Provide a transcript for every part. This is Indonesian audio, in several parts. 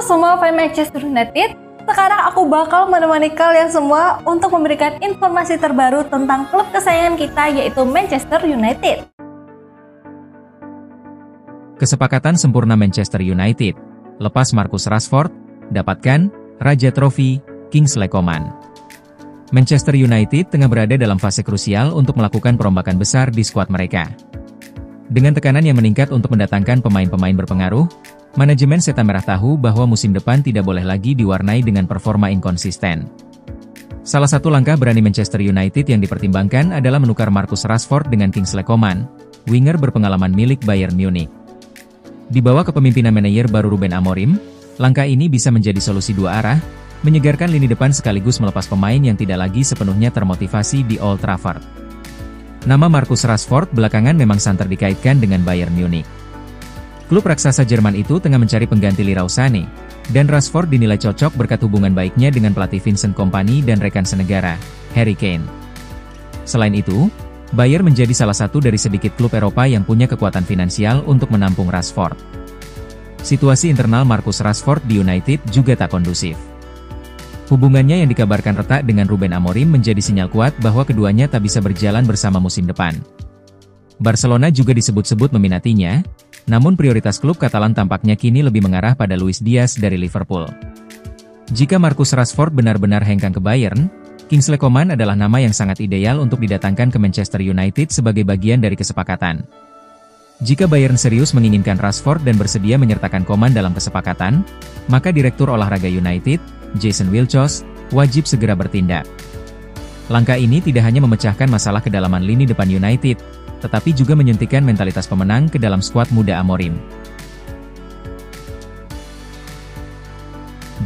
semua fans Manchester United, sekarang aku bakal menemani kalian semua untuk memberikan informasi terbaru tentang klub kesayangan kita yaitu Manchester United. Kesepakatan sempurna Manchester United. Lepas Marcus Rashford, dapatkan Raja Trofi, Kingsley Coman. Manchester United tengah berada dalam fase krusial untuk melakukan perombakan besar di skuad mereka. Dengan tekanan yang meningkat untuk mendatangkan pemain-pemain berpengaruh, manajemen Setan Merah tahu bahwa musim depan tidak boleh lagi diwarnai dengan performa inkonsisten. Salah satu langkah berani Manchester United yang dipertimbangkan adalah menukar Marcus Rashford dengan Kingsley Coman, winger berpengalaman milik Bayern Munich. Di bawah kepemimpinan manajer baru Ruben Amorim, langkah ini bisa menjadi solusi dua arah, menyegarkan lini depan sekaligus melepas pemain yang tidak lagi sepenuhnya termotivasi di Old Trafford. Nama Marcus Rashford belakangan memang santer dikaitkan dengan Bayern Munich. Klub raksasa Jerman itu tengah mencari pengganti Leroy Sané, dan Rashford dinilai cocok berkat hubungan baiknya dengan pelatih Vincent Kompany dan rekan senegara, Harry Kane. Selain itu, Bayern menjadi salah satu dari sedikit klub Eropa yang punya kekuatan finansial untuk menampung Rashford. Situasi internal Marcus Rashford di United juga tak kondusif. Hubungannya yang dikabarkan retak dengan Ruben Amorim menjadi sinyal kuat bahwa keduanya tak bisa berjalan bersama musim depan. Barcelona juga disebut-sebut meminatinya, namun prioritas klub Katalan tampaknya kini lebih mengarah pada Luis Diaz dari Liverpool. Jika Marcus Rashford benar-benar hengkang ke Bayern, Kingsley Coman adalah nama yang sangat ideal untuk didatangkan ke Manchester United sebagai bagian dari kesepakatan. Jika Bayern serius menginginkan Rashford dan bersedia menyertakan Coman dalam kesepakatan, maka Direktur Olahraga United, Jason Wilshere, wajib segera bertindak. Langkah ini tidak hanya memecahkan masalah kedalaman lini depan United, tetapi juga menyuntikkan mentalitas pemenang ke dalam skuad muda Amorim.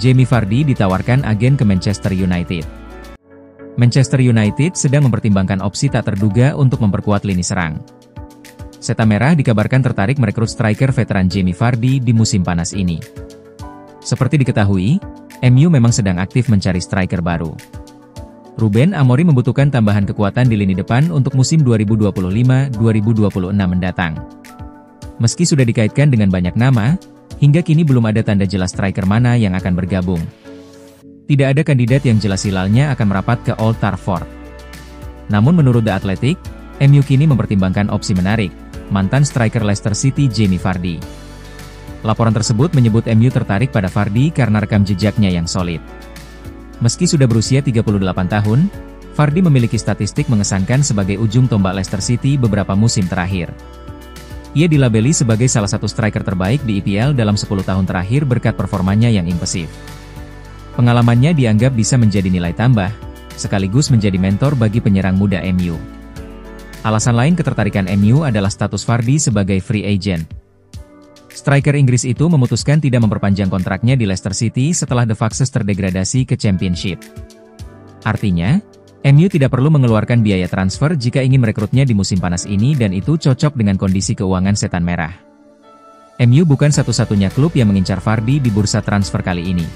Jamie Vardy ditawarkan agen ke Manchester United. Manchester United sedang mempertimbangkan opsi tak terduga untuk memperkuat lini serang. Setan Merah dikabarkan tertarik merekrut striker veteran Jamie Vardy di musim panas ini. Seperti diketahui, MU memang sedang aktif mencari striker baru. Ruben Amorim membutuhkan tambahan kekuatan di lini depan untuk musim 2025-2026 mendatang. Meski sudah dikaitkan dengan banyak nama, hingga kini belum ada tanda jelas striker mana yang akan bergabung. Tidak ada kandidat yang jelas hilalnya akan merapat ke Old Trafford. Namun menurut The Athletic, MU kini mempertimbangkan opsi menarik, mantan striker Leicester City Jamie Vardy. Laporan tersebut menyebut MU tertarik pada Vardy karena rekam jejaknya yang solid. Meski sudah berusia 38 tahun, Vardy memiliki statistik mengesankan sebagai ujung tombak Leicester City beberapa musim terakhir. Ia dilabeli sebagai salah satu striker terbaik di EPL dalam 10 tahun terakhir berkat performanya yang impresif. Pengalamannya dianggap bisa menjadi nilai tambah, sekaligus menjadi mentor bagi penyerang muda MU. Alasan lain ketertarikan MU adalah status Vardy sebagai free agent. Striker Inggris itu memutuskan tidak memperpanjang kontraknya di Leicester City setelah The Foxes terdegradasi ke Championship. Artinya, MU tidak perlu mengeluarkan biaya transfer jika ingin merekrutnya di musim panas ini dan itu cocok dengan kondisi keuangan Setan Merah. MU bukan satu-satunya klub yang mengincar Vardy di bursa transfer kali ini.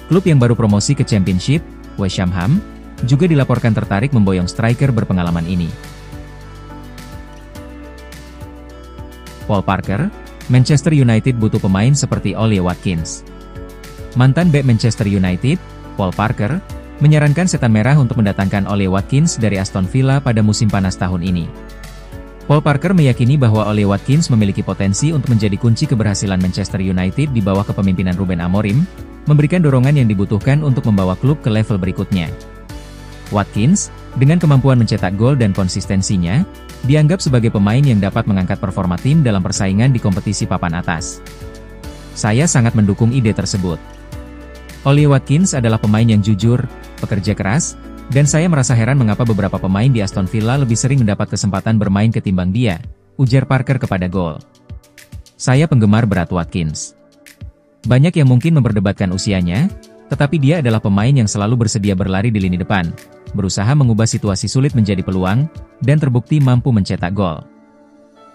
Klub yang baru promosi ke Championship, West Ham, juga dilaporkan tertarik memboyong striker berpengalaman ini. Paul Parker, Manchester United butuh pemain seperti Ollie Watkins. Mantan bek Manchester United, Paul Parker, menyarankan Setan Merah untuk mendatangkan Ollie Watkins dari Aston Villa pada musim panas tahun ini. Paul Parker meyakini bahwa Ollie Watkins memiliki potensi untuk menjadi kunci keberhasilan Manchester United di bawah kepemimpinan Ruben Amorim, memberikan dorongan yang dibutuhkan untuk membawa klub ke level berikutnya. Watkins, dengan kemampuan mencetak gol dan konsistensinya, dianggap sebagai pemain yang dapat mengangkat performa tim dalam persaingan di kompetisi papan atas. Saya sangat mendukung ide tersebut. Ollie Watkins adalah pemain yang jujur, pekerja keras, dan saya merasa heran mengapa beberapa pemain di Aston Villa lebih sering mendapat kesempatan bermain ketimbang dia, ujar Parker kepada Goal. Saya penggemar berat Watkins. Banyak yang mungkin memperdebatkan usianya, tetapi dia adalah pemain yang selalu bersedia berlari di lini depan, berusaha mengubah situasi sulit menjadi peluang, dan terbukti mampu mencetak gol.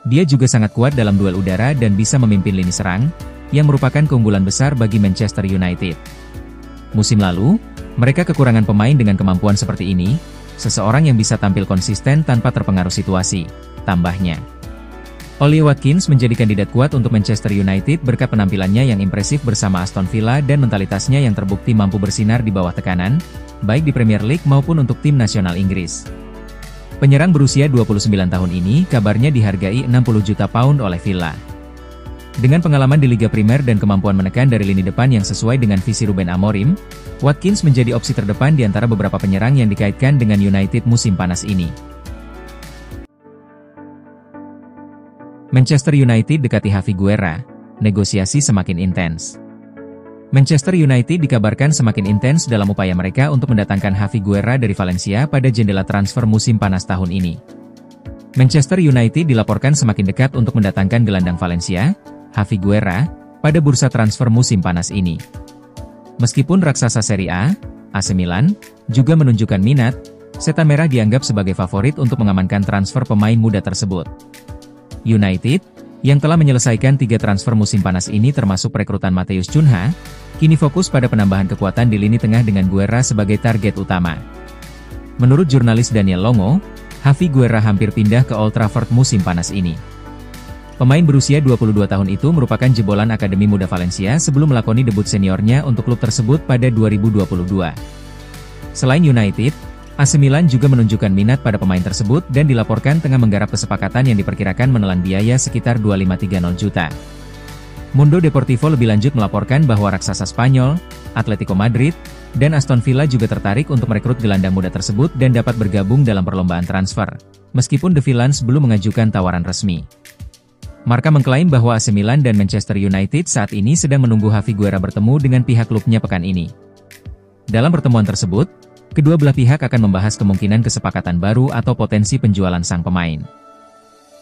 Dia juga sangat kuat dalam duel udara dan bisa memimpin lini serang, yang merupakan keunggulan besar bagi Manchester United. Musim lalu, mereka kekurangan pemain dengan kemampuan seperti ini, seseorang yang bisa tampil konsisten tanpa terpengaruh situasi, tambahnya. Ollie Watkins menjadi kandidat kuat untuk Manchester United berkat penampilannya yang impresif bersama Aston Villa dan mentalitasnya yang terbukti mampu bersinar di bawah tekanan, baik di Premier League maupun untuk tim nasional Inggris. Penyerang berusia 29 tahun ini kabarnya dihargai 60 juta pound oleh Villa. Dengan pengalaman di Liga Primer dan kemampuan menekan dari lini depan yang sesuai dengan visi Ruben Amorim, Watkins menjadi opsi terdepan di antara beberapa penyerang yang dikaitkan dengan United musim panas ini. Manchester United dekati Javi Guerra, negosiasi semakin intens. Manchester United dikabarkan semakin intens dalam upaya mereka untuk mendatangkan Javi Guerra dari Valencia pada jendela transfer musim panas tahun ini. Manchester United dilaporkan semakin dekat untuk mendatangkan gelandang Valencia, Javi Guerra, pada bursa transfer musim panas ini. Meskipun raksasa Serie A, AC Milan, juga menunjukkan minat, Setan Merah dianggap sebagai favorit untuk mengamankan transfer pemain muda tersebut. United, yang telah menyelesaikan 3 transfer musim panas ini termasuk perekrutan Matheus Cunha, kini fokus pada penambahan kekuatan di lini tengah dengan Guerra sebagai target utama. Menurut jurnalis Daniel Longo, Javi Guerra hampir pindah ke Old Trafford musim panas ini. Pemain berusia 22 tahun itu merupakan jebolan Akademi Muda Valencia sebelum melakoni debut seniornya untuk klub tersebut pada 2022. Selain United, AC Milan juga menunjukkan minat pada pemain tersebut dan dilaporkan tengah menggarap kesepakatan yang diperkirakan menelan biaya sekitar 2,530 juta. Mundo Deportivo lebih lanjut melaporkan bahwa raksasa Spanyol, Atletico Madrid, dan Aston Villa juga tertarik untuk merekrut gelandang muda tersebut dan dapat bergabung dalam perlombaan transfer, meskipun The Villains belum mengajukan tawaran resmi. Marca mengklaim bahwa AC Milan dan Manchester United saat ini sedang menunggu Javi Guerra bertemu dengan pihak klubnya pekan ini. Dalam pertemuan tersebut, kedua belah pihak akan membahas kemungkinan kesepakatan baru atau potensi penjualan sang pemain.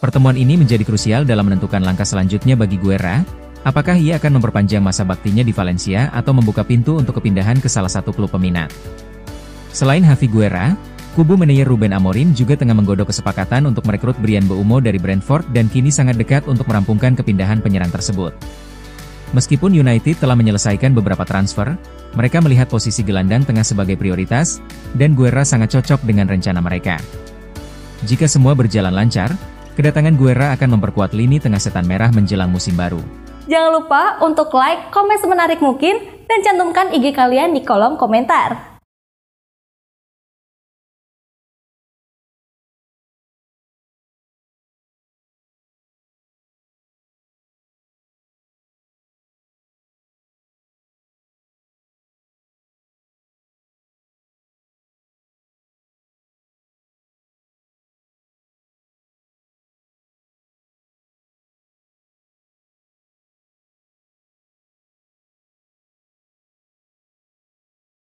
Pertemuan ini menjadi krusial dalam menentukan langkah selanjutnya bagi Guerra, apakah ia akan memperpanjang masa baktinya di Valencia atau membuka pintu untuk kepindahan ke salah satu klub peminat. Selain Javi Guerra, kubu manajer Ruben Amorim juga tengah menggodok kesepakatan untuk merekrut Bryan Mbeumo dari Brentford dan kini sangat dekat untuk merampungkan kepindahan penyerang tersebut. Meskipun United telah menyelesaikan beberapa transfer, mereka melihat posisi gelandang tengah sebagai prioritas, dan Guerra sangat cocok dengan rencana mereka. Jika semua berjalan lancar, kedatangan Guerra akan memperkuat lini tengah Setan Merah menjelang musim baru. Jangan lupa untuk like, komen semenarik mungkin, dan cantumkan IG kalian di kolom komentar.